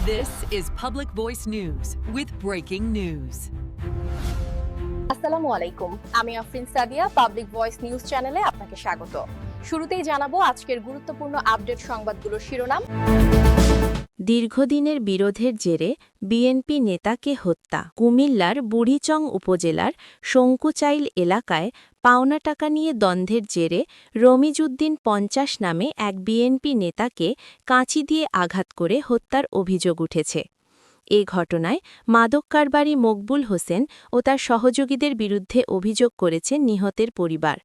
This is Public Voice News with breaking news. আসসালামু আলাইকুম, আমি Afrin Sadia. Public voice news চ্যানেলে আপনাকে স্বাগত। শুরুতেই জানাবো আজকের গুরুত্বপূর্ণ আপডেট সংবাদগুলোর শিরোনাম। দীর্ঘদিনের বিরোধের জেরে বিএনপি নেতাকে হত্যা। কুমিল্লার বুড়িচং উপজেলার শঙ্কুচাইল এলাকায় পাওনা টাকা নিয়ে দ্বন্দ্বের জেরে রমিজউদ্দিন ৫০ নামে এক বিএনপি নেতাকে কাঁচি দিয়ে আঘাত করে হত্যার অভিযোগ উঠেছে। এ ঘটনায় মাদক কারবারি মকবুল হোসেন ও তার সহযোগীদের বিরুদ্ধে অভিযোগ করেছে নিহতের পরিবার।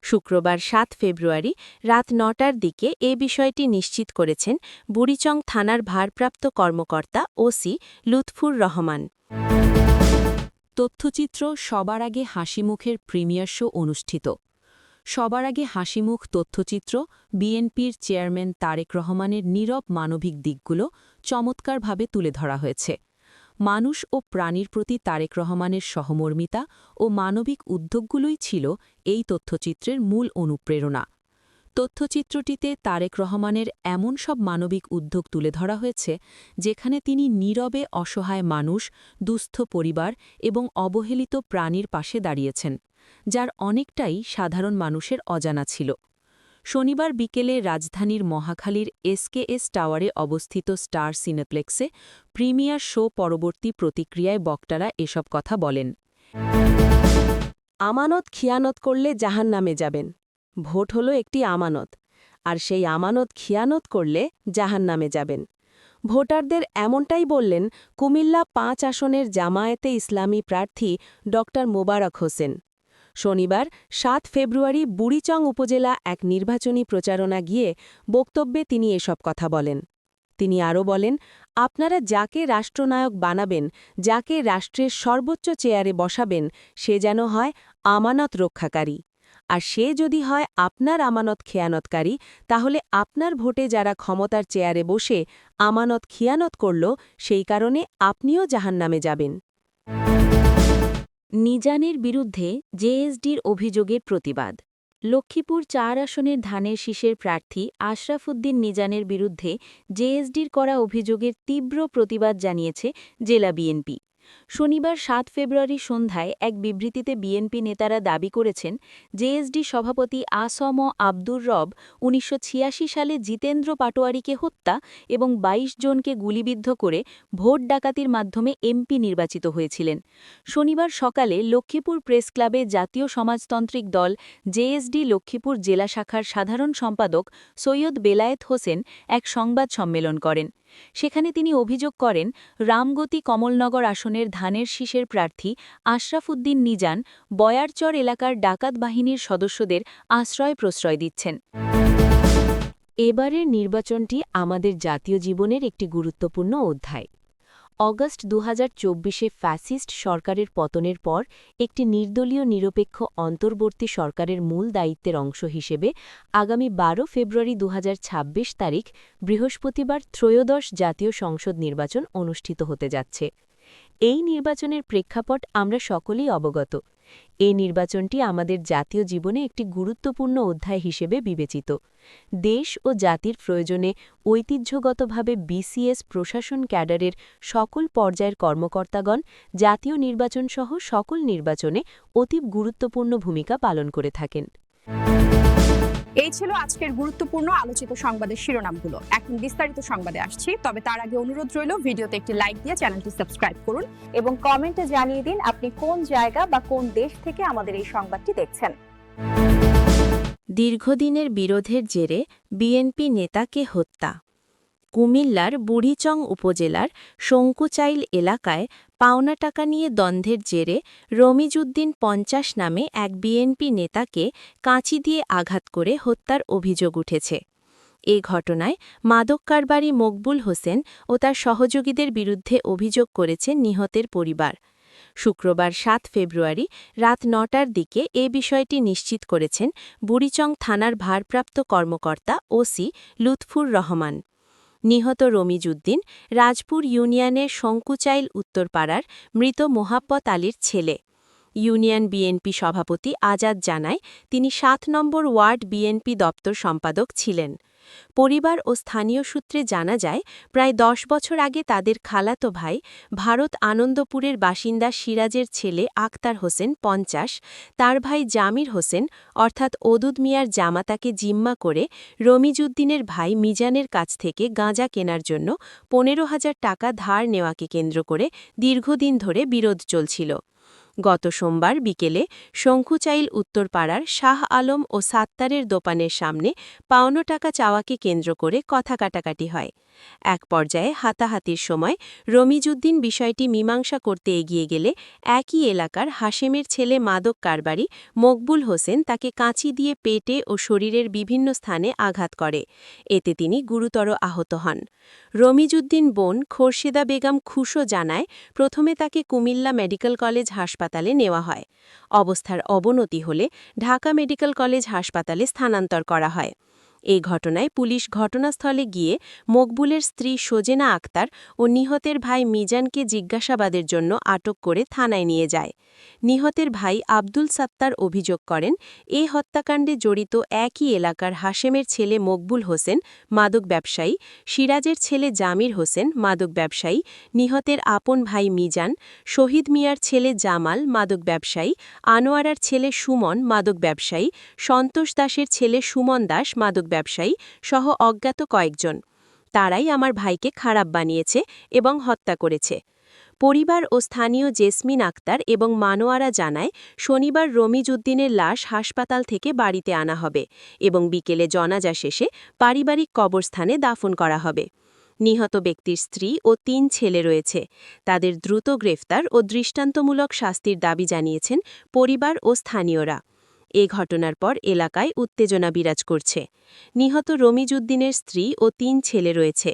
শুক্রবার ৭ ফেব্রুয়ারি রাত ৯টার দিকে এ বিষয়টি নিশ্চিত করেছেন বুড়িচং থানার ভারপ্রাপ্ত কর্মকর্তা ওসি লুৎফুর রহমান। তথ্যচিত্র সবার আগে হাসিমুখের প্রিমিয়ার শো অনুষ্ঠিত। সবার আগে হাসিমুখ তথ্যচিত্র বিএনপির চেয়ারম্যান তারেক রহমানের নীরব মানবিক দিকগুলো চমৎকারভাবে তুলে ধরা হয়েছে। মানুষ ও প্রাণীর প্রতি তারেক রহমানের সহমর্মিতা ও মানবিক উদ্যোগগুলোই ছিল এই তথ্যচিত্রের মূল অনুপ্রেরণা। তথ্যচিত্রটিতে তারেক রহমানের এমন সব মানবিক উদ্যোগ তুলে ধরা হয়েছে যেখানে তিনি নীরবে অসহায় মানুষ, দুস্থ পরিবার এবং অবহেলিত প্রাণীর পাশে দাঁড়িয়েছেন, যার অনেকটাই সাধারণ মানুষের অজানা ছিল। শনিবার বিকেলে রাজধানীর মহাখালীর এসকেএস টাওয়ারে অবস্থিত স্টার সিনেপ্লেক্সে প্রিমিয়ার শো পরবর্তী প্রতিক্রিয়ায় বক্তারা এসব কথা বলেন। আমানত খিয়ানত করলে জাহান্নামে যাবেন। ভোট হলো একটি আমানত, আর সেই আমানত খিয়ানত করলে জাহান্নামে যাবেন। ভোটারদের এমনটাই বললেন কুমিল্লা ৫ আসনের জামায়াতে ইসলামী প্রার্থী ড মোবারক হোসেন। শনিবার ৭ ফেব্রুয়ারি বুড়িচং উপজেলা এক নির্বাচনী প্রচারণা গিয়ে বক্তব্যে তিনি এসব কথা বলেন। তিনি আরও বলেন, আপনারা যাকে রাষ্ট্রনায়ক বানাবেন, যাকে রাষ্ট্রের সর্বোচ্চ চেয়ারে বসাবেন, সে যেন হয় আমানত রক্ষাকারী। আর সে যদি হয় আপনার আমানত খেয়ানতকারী, তাহলে আপনার ভোটে যারা ক্ষমতার চেয়ারে বসে আমানত খিয়ানত করল, সেই কারণে আপনিও জাহান্নামে যাবেন। নিজানের বিরুদ্ধে জেএসডির অভিযোগের প্রতিবাদ। লক্ষ্মীপুর ৪ আসনের ধানের শীষের প্রার্থী আশরাফ উদ্দিন নিজানের বিরুদ্ধে জেএসডির করা অভিযোগের তীব্র প্রতিবাদ জানিয়েছে জেলা বিএনপি। শনিবার ৭ ফেব্রুয়ারি সন্ধ্যায় এক বিবৃতিতে বিএনপি নেতারা দাবি করেছেন, জেএসডি সভাপতি আসম আব্দুর রব ১৯৮৬ সালে জিতেন্দ্র পাটোয়ারিকে হত্যা এবং ২২ জনকে গুলিবিদ্ধ করে ভোট ডাকাতির মাধ্যমে এমপি নির্বাচিত হয়েছিলেন। শনিবার সকালে লক্ষ্মীপুর প্রেস ক্লাবে জাতীয় সমাজতান্ত্রিক দল জেএসডি লক্ষ্মীপুর জেলা শাখার সাধারণ সম্পাদক সৈয়দ বেলায়েত হোসেন এক সংবাদ সম্মেলন করেন। সেখানে তিনি অভিযোগ করেন, রামগতি কমলনগর আসনের ধানের শীষের প্রার্থী আশরাফ উদ্দিন নিজান বয়ারচর এলাকার ডাকাত বাহিনীর সদস্যদের আশ্রয় প্রশ্রয় দিচ্ছেন। এবারের নির্বাচনটি আমাদের জাতীয় জীবনের একটি গুরুত্বপূর্ণ অধ্যায়। অগস্ট ২০২৪-এ ফ্যাসিস্ট সরকারের পতনের পর একটি নির্দলীয় নিরপেক্ষ অন্তর্বর্তী সরকারের মূল দায়িত্বের অংশ হিসেবে আগামী ১২ ফেব্রুয়ারি ২০২৬ তারিখ বৃহস্পতিবার ত্রয়োদশ জাতীয় সংসদ নির্বাচন অনুষ্ঠিত হতে যাচ্ছে। এই নির্বাচনের প্রেক্ষাপট আমরা সকলেই অবগত। এই নির্বাচনটি আমাদের জাতীয় জীবনে একটি গুরুত্বপূর্ণ অধ্যায় হিসেবে বিবেচিত। দেশ ও জাতির প্রয়োজনে ঐতিহ্যগতভাবে বিসিএস প্রশাসন ক্যাডারের সকল পর্যায়ের কর্মকর্তাগণ জাতীয় নির্বাচনসহ সকল নির্বাচনে অতি গুরুত্বপূর্ণ ভূমিকা পালন করে থাকেন। এই ছিল আজকের গুরুত্বপূর্ণ আলোচিত সংবাদের শিরোনামগুলো। এখন বিস্তারিত সংবাদে আসছি, তবে তার আগে অনুরোধ রইল ভিডিওতে একটি লাইক দিয়ে চ্যানেলটি সাবস্ক্রাইব করুন এবং কমেন্টে জানিয়ে দিন আপনি কোন জায়গা বা কোন দেশ থেকে আমাদের এই সংবাদটি দেখছেন। দীর্ঘদিনের বিরোধের জেরে বিএনপি নেতাকে হত্যা। কুমিল্লার বুড়িচং উপজেলার শঙ্কুচাইল এলাকায় পাওনা টাকা নিয়ে দ্বন্দ্বের জেরে রমিজউদ্দিন ৫০ নামে এক বিএনপি নেতাকে কাঁচি দিয়ে আঘাত করে হত্যার অভিযোগ উঠেছে। এ ঘটনায় মাদক কারবারি মকবুল হোসেন ও তার সহযোগীদের বিরুদ্ধে অভিযোগ করেছে নিহতের পরিবার। শুক্রবার ৭ ফেব্রুয়ারি রাত ৯টার দিকে এ বিষয়টি নিশ্চিত করেছেন বুড়িচং থানার ভারপ্রাপ্ত কর্মকর্তা ওসি লুৎফুর রহমান। নিহত রমিজউদ্দিন রাজপুর ইউনিয়নের শঙ্কুচাইল উত্তরপাড়ার মৃত মোহাব্বত আলীর ছেলে। ইউনিয়ন বিএনপি সভাপতি আজাদ জানায়, তিনি ৭ নম্বর ওয়ার্ড বিএনপি দপ্তর সম্পাদক ছিলেন। পরিবার ও স্থানীয় সূত্রে জানা যায়, প্রায় ১০ বছর আগে তাদের খালাতো ভাই, ভারত আনন্দপুরের বাসিন্দা সিরাজের ছেলে আক্তার হোসেন ৫০, তার ভাই জামির হোসেন অর্থাৎ ওদুদ মিয়ার জামাতাকে জিম্মা করে রমিজউদ্দিনের ভাই মিজানের কাছ থেকে গাঁজা কেনার জন্য ১৫,০০০ টাকা ধার নেওয়াকে কেন্দ্র করে দীর্ঘদিন ধরে বিরোধ চলছিল। গত সোমবার বিকেলে শঙ্কুচাইল উত্তরপাড়ার শাহ আলম ও সাত্তারের দোকানের সামনে পাওনা টাকা চাওয়াকে কেন্দ্র করে কথা কাটাকাটি হয়। এক পর্যায়ে হাতাহাতির সময় রমিজউদ্দিন বিষয়টি মীমাংসা করতে এগিয়ে গেলে একই এলাকার হাশেমের ছেলে মাদক কারবারি মকবুল হোসেন তাকে কাঁচি দিয়ে পেটে ও শরীরের বিভিন্ন স্থানে আঘাত করে। এতে তিনি গুরুতর আহত হন। রমিজউদ্দিন বোন খোরশেদা বেগম খুশো জানায়, প্রথমে তাকে কুমিল্লা মেডিকেল কলেজ হাসপাতালে নেওয়া হয়। অবস্থার অবনতি হলে ঢাকা মেডিকেল কলেজ হাসপাতালে স্থানান্তর করা হয়। এই ঘটনায় পুলিশ ঘটনাস্থলে গিয়ে মকবুলের স্ত্রী সোজেনা আক্তার ও নিহতের ভাই মিজানকে জিজ্ঞাসাবাদের জন্য আটক করে থানায় নিয়ে যায়। নিহতের ভাই আব্দুল সাত্তার অভিযোগ করেন, এ হত্যাকাণ্ডে জড়িত একই এলাকার হাশেমের ছেলে মকবুল হোসেন মাদক ব্যবসায়ী, সিরাজের ছেলে জামির হোসেন মাদক ব্যবসায়ী, নিহতের আপন ভাই মিজান, শহীদ মিয়ার ছেলে জামাল মাদক ব্যবসায়ী, আনোয়ারার ছেলে সুমন মাদক ব্যবসায়ী, সন্তোষ দাসের ছেলে সুমন দাস মাদক ব্যবসায়ী সহ অজ্ঞাত কয়েকজন। তারাই আমার ভাইকে খারাপ বানিয়েছে এবং হত্যা করেছে। পরিবার ও স্থানীয় জেসমিন আক্তার এবং মানোয়ারা জানায়, শনিবার রমিজউদ্দিনের লাশ হাসপাতাল থেকে বাড়িতে আনা হবে এবং বিকেলে জানাজা শেষে পারিবারিক কবরস্থানে দাফন করা হবে। নিহত ব্যক্তির স্ত্রী ও ৩ ছেলে রয়েছে। তাদের দ্রুত গ্রেফতার ও দৃষ্টান্তমূলক শাস্তির দাবি জানিয়েছেন পরিবার ও স্থানীয়রা। এ ঘটনার পর এলাকায় উত্তেজনা বিরাজ করছে। নিহত রমিজউদ্দিনের স্ত্রী ও ৩ ছেলে রয়েছে।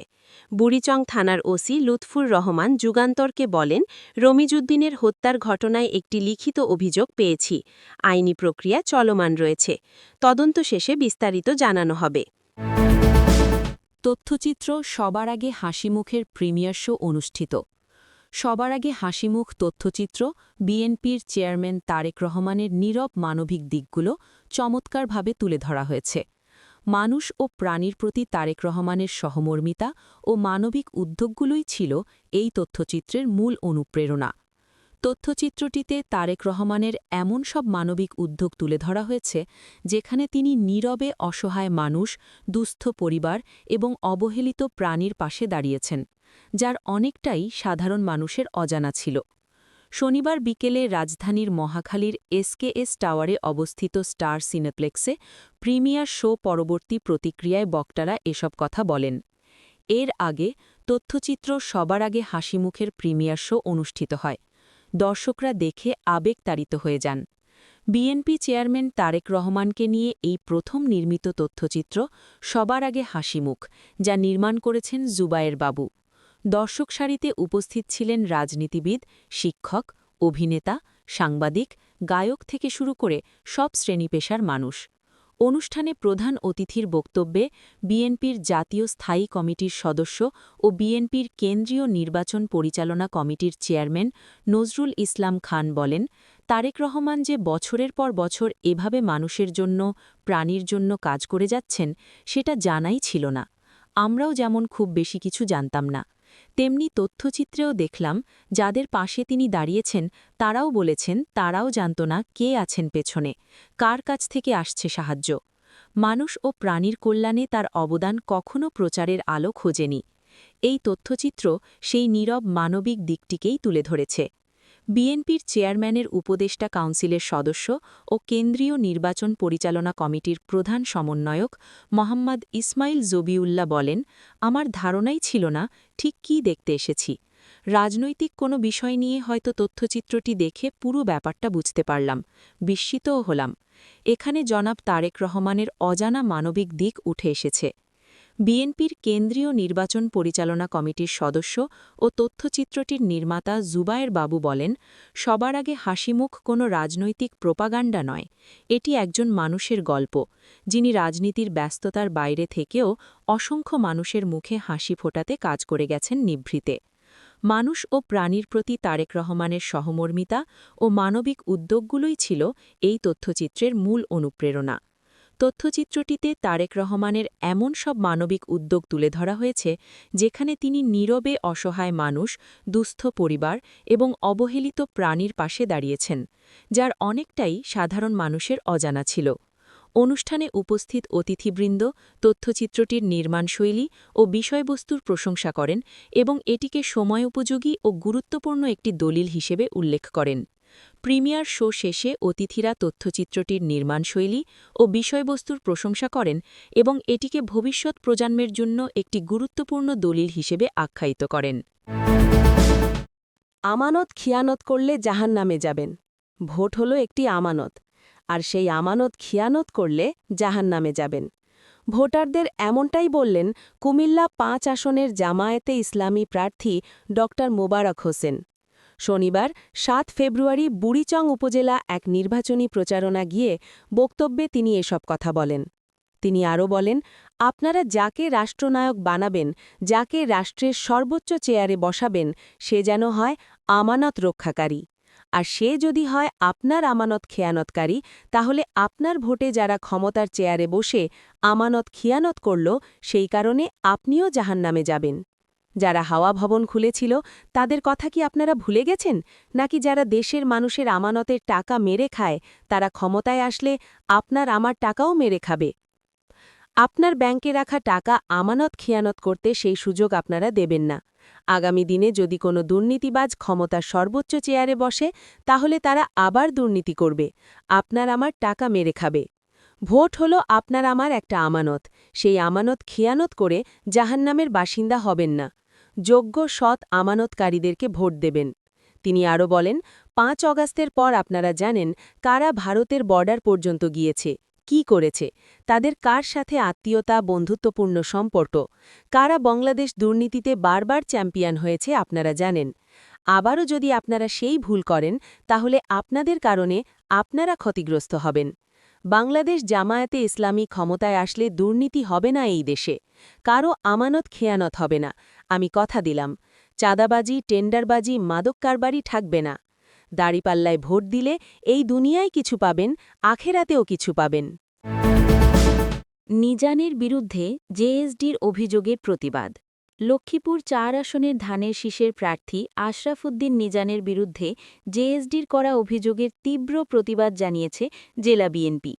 বুড়িচং থানার ওসি লুৎফুর রহমান যুগান্তরকে বলেন, রমিজউদ্দিনের হত্যার ঘটনায় একটি লিখিত অভিযোগ পেয়েছি। আইনি প্রক্রিয়া চলমান রয়েছে। তদন্ত শেষে বিস্তারিত জানানো হবে। তথ্যচিত্র সবার আগে হাসিমুখের প্রিমিয়ার শো অনুষ্ঠিত। সবার আগে হাসিমুখ তথ্যচিত্র বিএনপির চেয়ারম্যান তারেক রহমানের নীরব মানবিক দিকগুলো চমৎকারভাবে তুলে ধরা হয়েছে। মানুষ ও প্রাণীর প্রতি তারেক রহমানের সহমর্মিতা ও মানবিক উদ্যোগগুলোই ছিল এই তথ্যচিত্রের মূল অনুপ্রেরণা। তথ্যচিত্রটিতে তারেক রহমানের এমন সব মানবিক উদ্যোগ তুলে ধরা হয়েছে, যেখানে তিনি নীরবে অসহায় মানুষ, দুস্থ পরিবার এবং অবহেলিত প্রাণীর পাশে দাঁড়িয়েছেন, যার অনেকটাই সাধারণ মানুষের অজানা ছিল। শনিবার বিকেলে রাজধানীর মহাখালীর এসকেএস টাওয়ারে অবস্থিত স্টার সিনেপ্লেক্সে প্রিমিয়ার শো পরবর্তী প্রতিক্রিয়ায় বক্তারা এসব কথা বলেন। এর আগে তথ্যচিত্র সবার আগে হাসিমুখের প্রিমিয়ার শো অনুষ্ঠিত হয়। দর্শকরা দেখে আবেগতাড়িত হয়ে যান। বিএনপি চেয়ারম্যান তারেক রহমানকে নিয়ে এই প্রথম নির্মিত তথ্যচিত্র সবার আগে হাসিমুখ, যা নির্মাণ করেছেন জুবায়ের বাবু। দর্শক সারিতে উপস্থিত ছিলেন রাজনীতিবিদ, শিক্ষক, অভিনেতা, সাংবাদিক, গায়ক থেকে শুরু করে সব শ্রেণী-পেশার মানুষ। অনুষ্ঠানে প্রধান অতিথির বক্তব্যে বিএনপির জাতীয় স্থায়ী কমিটির সদস্য ও বিএনপির কেন্দ্রীয় নির্বাচন পরিচালনা কমিটির চেয়ারম্যান নজরুল ইসলাম খান বলেন, তারেক রহমান যে বছরের পর বছর এভাবে মানুষের জন্য, প্রাণীর জন্য কাজ করে যাচ্ছেন, সেটা জানাই ছিল না। আমরাও যেমন খুব বেশি কিছু জানতাম না, তেমনি তথ্যচিত্রেও দেখলাম যাদের পাশে তিনি দাঁড়িয়েছেন তারাও বলেছেন তারাও জানত না কে আছেন পেছনে, কার কাছ থেকে আসছে সাহায্য। মানুষ ও প্রাণীর কল্যাণে তার অবদান কখনো প্রচারের আলো খোঁজেনি। এই তথ্যচিত্র সেই নীরব মানবিক দিকটিকেই তুলে ধরেছে। বিএনপির চেয়ারম্যানের উপদেষ্টা কাউন্সিলের সদস্য ও কেন্দ্রীয় নির্বাচন পরিচালনা কমিটির প্রধান সমন্বয়ক মোহাম্মদ ইসমাইল জবিউল্লাহ বলেন, আমার ধারণাই ছিল না ঠিক কী দেখতে এসেছি। রাজনৈতিক কোনো বিষয় নিয়ে হয়তো তথ্যচিত্রটি দেখে পুরো ব্যাপারটা বুঝতে পারলাম, বিস্মিতও হলাম। এখানে জনাব তারেক রহমানের অজানা মানবিক দিক উঠে এসেছে। বিএনপির কেন্দ্রীয় নির্বাচন পরিচালনা কমিটির সদস্য ও তথ্যচিত্রটির নির্মাতা জুবায়ের বাবু বলেন, সবার আগে হাসিমুখ কোনো রাজনৈতিক প্রোপাগান্ডা নয়, এটি একজন মানুষের গল্প, যিনি রাজনীতির ব্যস্ততার বাইরে থেকেও অসংখ্য মানুষের মুখে হাসি ফোটাতে কাজ করে গেছেন নিভৃতে। মানুষ ও প্রাণীর প্রতি তারেক রহমানের সহমর্মিতা ও মানবিক উদ্যোগগুলোই ছিল এই তথ্যচিত্রের মূল অনুপ্রেরণা। তথ্যচিত্রটিতে তারেক রহমানের এমন সব মানবিক উদ্যোগ তুলে ধরা হয়েছে যেখানে তিনি নীরবে অসহায় মানুষ, দুস্থ পরিবার এবং অবহেলিত প্রাণীর পাশে দাঁড়িয়েছেন, যার অনেকটাই সাধারণ মানুষের অজানা ছিল। অনুষ্ঠানে উপস্থিত অতিথিবৃন্দ তথ্যচিত্রটির নির্মাণশৈলী ও বিষয়বস্তুর প্রশংসা করেন এবং এটিকে সময়োপযোগী ও গুরুত্বপূর্ণ একটি দলিল হিসেবে উল্লেখ করেন। প্রিমিয়ার শো শেষে অতিথিরা তথ্যচিত্রটির নির্মাণশৈলী ও বিষয়বস্তুর প্রশংসা করেন এবং এটিকে ভবিষ্যৎ প্রজন্মের জন্য একটি গুরুত্বপূর্ণ দলিল হিসেবে আখ্যায়িত করেন। আমানত খিয়ানত করলে জাহান্নামে যাবেন। ভোট হলো একটি আমানত, আর সেই আমানত খিয়ানত করলে জাহান্নামে যাবেন। ভোটারদের এমনটাই বললেন কুমিল্লা ৫ আসনের জামায়াতে ইসলামী প্রার্থী ড মোবারক হোসেন। শনিবার ৭ ফেব্রুয়ারি বুড়িচং উপজেলা এক নির্বাচনী প্রচারণা গিয়ে বক্তব্যে তিনি এসব কথা বলেন। তিনি আরও বলেন, আপনারা যাকে রাষ্ট্রনায়ক বানাবেন, যাকে রাষ্ট্রের সর্বোচ্চ চেয়ারে বসাবেন, সে যেন হয় আমানত রক্ষাকারী। আর সে যদি হয় আপনার আমানত খেয়ানতকারী, তাহলে আপনার ভোটে যারা ক্ষমতার চেয়ারে বসে আমানত খিয়ানত করল, সেই কারণে আপনিও জাহান্নামে যাবেন। যারা হাওয়া ভবন খুলেছিল তাদের কথা কি আপনারা ভুলে গেছেন, নাকি যারা দেশের মানুষের আমানতের টাকা মেরে খায় তারা ক্ষমতায় আসলে আপনার আমার টাকাও মেরে খাবে? আপনার ব্যাংকে রাখা টাকা আমানত খিয়ানত করতে সেই সুযোগ আপনারা দেবেন না। আগামী দিনে যদি কোনো দুর্নীতিবাজ ক্ষমতার সর্বোচ্চ চেয়ারে বসে, তাহলে তারা আবার দুর্নীতি করবে, আপনার আমার টাকা মেরে খাবে। ভোট হলো আপনার আমার একটা আমানত, সেই আমানত খিয়ানত করে জাহান্নামের বাসিন্দা হবেন না। যোগ্য সৎ আমানতকারীদেরকে ভোট দেবেন। তিনি আরও বলেন, ৫ অগাস্টের পর আপনারা জানেন কারা ভারতের বর্ডার পর্যন্ত গিয়েছে, কি করেছে, তাদের কার সাথে আত্মীয়তা, বন্ধুত্বপূর্ণ সম্পর্ক, কারা বাংলাদেশ দুর্নীতিতে বারবার চ্যাম্পিয়ন হয়েছে আপনারা জানেন। আবারও যদি আপনারা সেই ভুল করেন, তাহলে আপনাদের কারণে আপনারা ক্ষতিগ্রস্ত হবেন। বাংলাদেশ জামায়াতে ইসলামী ক্ষমতায় আসলে দুর্নীতি হবে না এই দেশে, কারও আমানত খেয়ানত হবে না, আমি কথা দিলাম। চাঁদাবাজি, টেন্ডারবাজি, মাদক কারবারি থাকবে না। দাড়িপাল্লায় ভোট দিলে এই দুনিয়ায় কিছু পাবেন, আখেরাতেও কিছু পাবেন। নিজানের বিরুদ্ধে জেএসডির অভিযোগের প্রতিবাদ। লক্ষ্মীপুর ৪ আসনের ধানের শীষের প্রার্থী আশরাফুদ্দিন নিজানের বিরুদ্ধে জেএসডির করা অভিযোগের তীব্র প্রতিবাদ জানিয়েছে জেলা বিএনপি।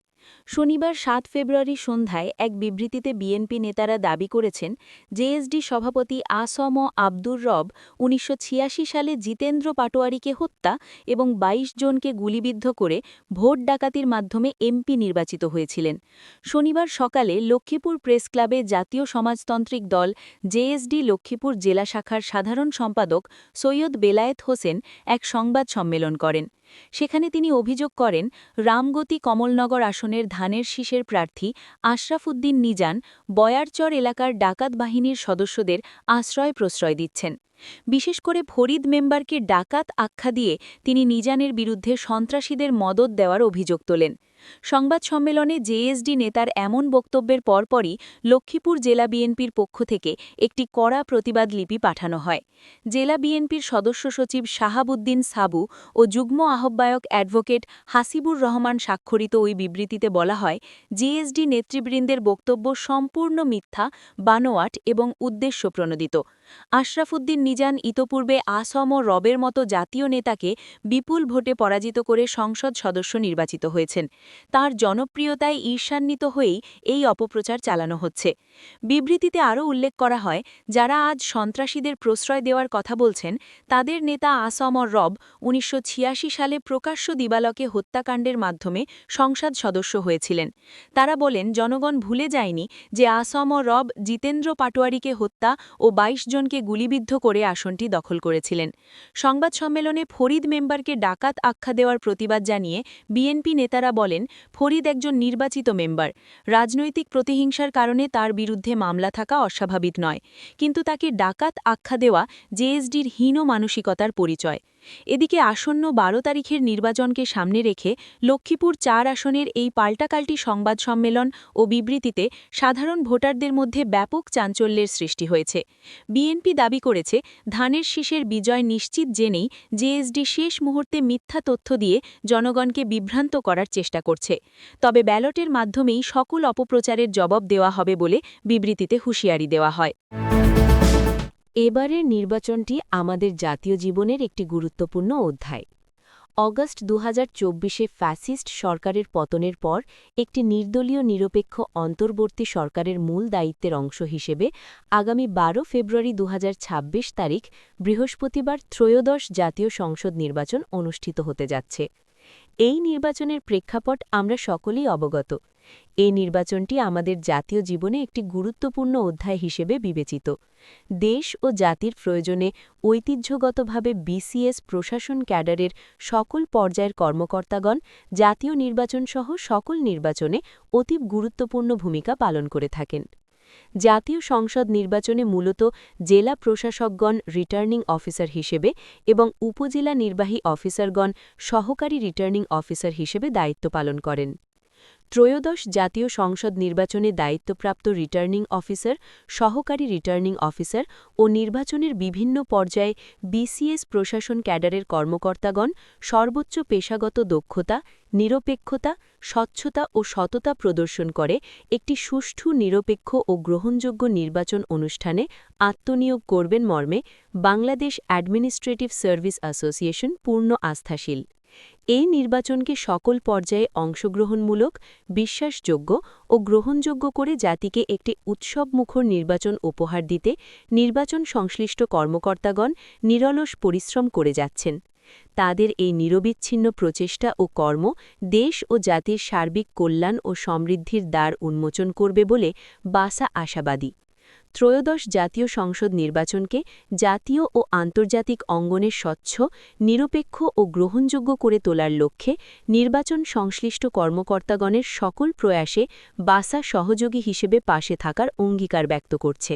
শনিবার ৭ ফেব্রুয়ারি সন্ধ্যায় এক বিবৃতিতে বিএনপি নেতারা দাবি করেছেন, জেএসডি সভাপতি আসম আব্দুর রব ১৯৮৬ সালে জিতেন্দ্র পাটোয়ারিকে হত্যা এবং ২২ জনকে গুলিবিদ্ধ করে ভোট ডাকাতির মাধ্যমে এমপি নির্বাচিত হয়েছিলেন। শনিবার সকালে লক্ষ্মীপুর প্রেস ক্লাবে জাতীয় সমাজতান্ত্রিক দল জেএসডি লক্ষ্মীপুর জেলা শাখার সাধারণ সম্পাদক সৈয়দ বেলায়েত হোসেন এক সংবাদ সম্মেলন করেন। সেখানে তিনি অভিযোগ করেন, রামগতি কমলনগর আসনের ধানের শীষের প্রার্থী আশরাফুদ্দিন নিজান বয়ারচর এলাকার ডাকাত বাহিনীর সদস্যদের আশ্রয় প্রশ্রয় দিচ্ছেন। বিশেষ করে ফরিদ মেম্বারকে ডাকাত আখ্যা দিয়ে তিনি নিজানের বিরুদ্ধে সন্ত্রাসীদের মদত দেওয়ার অভিযোগ তোলেন। সংবাদ সম্মেলনে জেএসডি নেতার এমন বক্তব্যের পরপরই লক্ষ্মীপুর জেলা বিএনপির পক্ষ থেকে একটি কড়া প্রতিবাদ লিপি পাঠানো হয়। জেলা বিএনপির সদস্য সচিব শাহাবুদ্দিন সাবু ও যুগ্ম আহ্বায়ক অ্যাডভোকেট হাসিবুর রহমান স্বাক্ষরিত ওই বিবৃতিতে বলা হয়, জেএসডি নেতৃবৃন্দের বক্তব্য সম্পূর্ণ মিথ্যা, বানোয়াট এবং উদ্দেশ্যপ্রণোদিত। আশরাফুদ্দিন নিজান ইতোপূর্বে আসম রবের মতো জাতীয় নেতাকে বিপুল ভোটে পরাজিত করে সংসদ সদস্য নির্বাচিত হয়েছেন। তার জনপ্রিয়তায় ঈর্ষান্বিত হয়েই এই অপপ্রচার চালানো হচ্ছে। বিবৃতিতে আরও উল্লেখ করা হয়, যারা আজ সন্ত্রাসীদের প্রশ্রয় দেওয়ার কথা বলছেন, তাদের নেতা আসম রব ১৯৮৬ সালে প্রকাশ্য দিবালকে হত্যাকাণ্ডের মাধ্যমে সংসদ সদস্য হয়েছিলেন। তারা বলেন, জনগণ ভুলে যায়নি যে আসম রব জিতেন্দ্র পাটোয়ারিকে হত্যা ও ২২ জনকে গুলিবিদ্ধ করে আসনটি দখল করেছিলেন। সংবাদ সম্মেলনে ফরিদ মেম্বারকে ডাকাত আখ্যা দেওয়ার প্রতিবাদ জানিয়ে বিএনপি নেতারা বলেন, ফরিদ একজন নির্বাচিত মেম্বার। রাজনৈতিক প্রতিহিংসার কারণে তার বিরুদ্ধে মামলা থাকা অস্বাভাবিক নয়, কিন্তু তাকে ডাকাত আখ্যা দেওয়া জেএসডির হীন মানসিকতার পরিচয়। এদিকে আসন্ন ১২ তারিখের নির্বাচনকে সামনে রেখে লক্ষ্মীপুর ৪ আসনের এই পাল্টাপাল্টি সংবাদ সম্মেলন ও বিবৃতিতে সাধারণ ভোটারদের মধ্যে ব্যাপক চাঞ্চল্যের সৃষ্টি হয়েছে। বিএনপি দাবি করেছে, ধানের শীষের বিজয় নিশ্চিত জেনেই জেএসডি শেষ মুহূর্তে মিথ্যা তথ্য দিয়ে জনগণকে বিভ্রান্ত করার চেষ্টা করছে। তবে ব্যালটের মাধ্যমেই সকল অপপ্রচারের জবাব দেওয়া হবে বলে বিবৃতিতে হুঁশিয়ারি দেওয়া হয়। এবারের নির্বাচনটি আমাদের জাতীয় জীবনের একটি গুরুত্বপূর্ণ অধ্যায়। অগস্ট ২০২৪-এ ফ্যাসিস্ট সরকারের পতনের পর একটি নির্দলীয় নিরপেক্ষ অন্তর্বর্তী সরকারের মূল দায়িত্বের অংশ হিসেবে আগামী ১২ ফেব্রুয়ারি ২০২৬ তারিখ বৃহস্পতিবার ত্রয়োদশ জাতীয় সংসদ নির্বাচন অনুষ্ঠিত হতে যাচ্ছে। এই নির্বাচনের প্রেক্ষাপট আমরা সকলেই অবগত। এই নির্বাচনটি আমাদের জাতীয় জীবনে একটি গুরুত্বপূর্ণ অধ্যায় হিসেবে বিবেচিত। দেশ ও জাতির প্রয়োজনে ঐতিহ্যগতভাবে বিসিএস প্রশাসন ক্যাডারের সকল পর্যায়ের কর্মকর্তাগণ জাতীয় নির্বাচনসহ সকল নির্বাচনে অতি গুরুত্বপূর্ণ ভূমিকা পালন করে থাকেন। জাতীয় সংসদ নির্বাচনে মূলত জেলা প্রশাসকগণ রিটার্নিং অফিসার হিসেবে এবং উপজেলা নির্বাহী অফিসারগণ সহকারী রিটার্নিং অফিসার হিসেবে দায়িত্ব পালন করেন। ত্রয়োদশ জাতীয় সংসদ নির্বাচনে দায়িত্বপ্রাপ্ত রিটার্নিং অফিসার, সহকারী রিটার্নিং অফিসার ও নির্বাচনের বিভিন্ন পর্যায়ে বিসিএস প্রশাসন ক্যাডারের কর্মকর্তাগণ সর্বোচ্চ পেশাগত দক্ষতা, নিরপেক্ষতা, স্বচ্ছতা ও সততা প্রদর্শন করে একটি সুষ্ঠু, নিরপেক্ষ ও গ্রহণযোগ্য নির্বাচন অনুষ্ঠানে আত্মনিয়োগ করবেন মর্মে বাংলাদেশ অ্যাডমিনিস্ট্রেটিভ সার্ভিস অ্যাসোসিয়েশন পূর্ণ আস্থাশীল। এই নির্বাচনকে সকল পর্যায়ে অংশগ্রহণমূলক, বিশ্বাসযোগ্য ও গ্রহণযোগ্য করে জাতিকে একটি উৎসবমুখর নির্বাচন উপহার দিতে নির্বাচন সংশ্লিষ্ট কর্মকর্তাগণ নিরলস পরিশ্রম করে যাচ্ছেন। তাদের এই নিরবিচ্ছিন্ন প্রচেষ্টা ও কর্ম দেশ ও জাতির সার্বিক কল্যাণ ও সমৃদ্ধির দ্বার উন্মোচন করবে বলে বাসা আশাবাদী। ত্রয়োদশ জাতীয় সংসদ নির্বাচনকে জাতীয় ও আন্তর্জাতিক অঙ্গনে স্বচ্ছ, নিরপেক্ষ ও গ্রহণযোগ্য করে তোলার লক্ষ্যে নির্বাচন সংশ্লিষ্ট কর্মকর্তাগণের সকল প্রয়াসে বাসা সহযোগী হিসেবে পাশে থাকার অঙ্গীকার ব্যক্ত করছে।